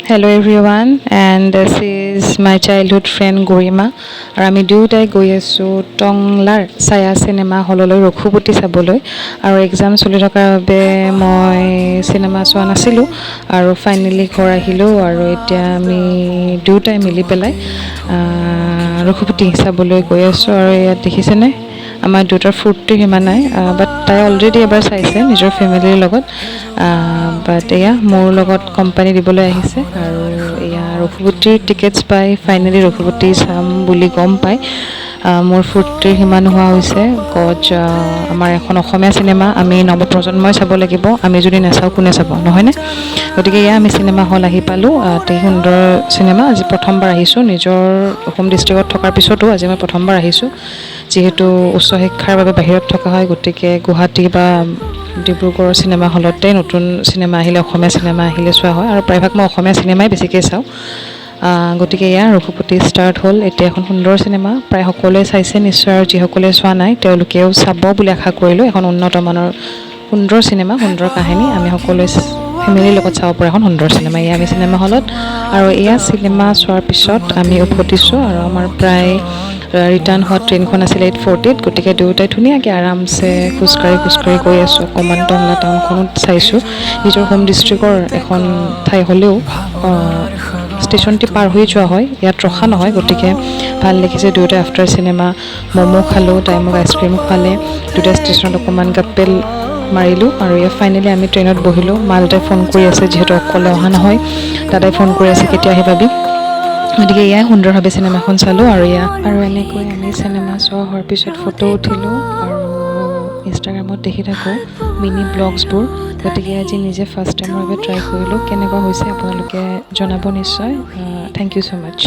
Hello everyone, and this is my childhood friend Gorima. আৰু আমি দুয়োটাই গৈ আছোঁ টংলাৰ ছায়া চিনেমা হললৈ ৰঘুপতি চাবলৈ। আৰু এক্সাম চলি থকাৰ বাবে মই চিনেমা চোৱা নাছিলোঁ আৰু ফাইনেলি ঘৰ আহিলোঁ। আৰু এতিয়া আমি দুয়োটাই মিলি পেলাই ৰঘুপতি চাবলৈ গৈ আছোঁ। আৰু ইয়াত দেখিছেনে আমাৰ দুটাৰ ফূৰ্তি সিমান নাই, বাট তাই অলৰেডি এবাৰ চাইছে নিজৰ ফেমিলিৰ লগত। বাট এয়া মোৰ লগত কোম্পানী দিবলৈ আহিছে। আৰু এয়া ৰঘুপতিৰ টিকেটছ পাই ফাইনেলি ৰঘুপতি চাম বুলি গম পাই মোৰ ফূৰ্তিৰ সীমা নোহোৱা হৈছে। কজ আমাৰ এখন অসমীয়া চিনেমা আমি নৱপ্ৰজন্মই চাব লাগিব, আমি যদি নাচাওঁ কোনে চাব, নহয়নে? গতিকে এয়া আমি চিনেমা হল আহি পালোঁ। অতি সুন্দৰ চিনেমা। আজি প্ৰথমবাৰ আহিছোঁ, নিজৰ হোম ডিষ্ট্ৰিক্টত থকাৰ পিছতো আজি মই প্ৰথমবাৰ আহিছোঁ। যিহেতু উচ্চ শিক্ষাৰ বাবে বাহিৰত থকা হয়, গতিকে গুৱাহাটী বা ডিব্ৰুগড়ৰ চিনেমা হলতে নতুন চিনেমা আহিলে, অসমীয়া চিনেমা আহিলে চোৱা হয়। আৰু প্ৰায়ভাগ মই অসমীয়া চিনেমাই বেছিকৈ চাওঁ। গতিকে এয়া ৰঘুপতি ষ্টাৰ্ট হ'ল। এতিয়া এখন সুন্দৰ চিনেমা, প্ৰায় সকলোৱে চাইছে নিশ্চয়, আৰু যিসকলে চোৱা নাই তেওঁলোকেও চাব বুলি আশা কৰিলোঁ। এখন উন্নত মানৰ সুন্দৰ চিনেমা, সুন্দৰ কাহিনী, আমি সকলোৱে ফেমিলিৰ লগত চাব পৰা এখন সুন্দৰ চিনেমা। এয়া আমি চিনেমা হলত, আৰু এয়া চিনেমা চোৱাৰ পিছত আমি উভতিছোঁ। আৰু আমাৰ প্ৰায় ৰিটাৰ্ণ হোৱা ট্ৰেইনখন আছিলে 8:40, গতিকে দুয়োটাই ধুনীয়াকৈ আৰামছে খোজকাঢ়ি গৈ আছোঁ। অকণমান টংলা টাউনখনত চাইছোঁ। নিজৰ হোম ডিষ্ট্ৰিক্টৰ এখন ঠাই হ'লেও ষ্টেচনটি পাৰ হৈ যোৱা হয়, ইয়াত ৰখা নহয়। গতিকে ভাল দেখিছে। দুয়োটাই আফটাৰ চিনেমা ম'ম' খালোঁ, তাই মোক আইচক্ৰীম খোৱালে। দুয়োটাই ষ্টেচনত অকণমান কাপেল মাৰিলোঁ। আৰু ইয়াত ফাইনেলি আমি ট্ৰেইনত বহিলোঁ। মা দেউতাই ফোন কৰি আছে, যিহেতু অকলে অহা নহয়। দাদাই ফোন কৰি আছে কেতিয়া আহি পাবি। গতিকে এয়াই সুন্দৰভাৱে চিনেমাখন চালোঁ। আৰু এনেকৈ আমি চিনেমা চোৱা হোৱাৰ পিছত ফটো উঠিলোঁ আৰু ইনষ্টাগ্ৰামত দেখি থাকোঁ মিনি ব্লগছবোৰ। গতিকে আজি নিজে ফাৰ্ষ্ট টাইমৰ বাবে ট্ৰাই কৰিলোঁ। কেনেকুৱা হৈছে আপোনালোকে জনাব নিশ্চয়। Thank you so' much.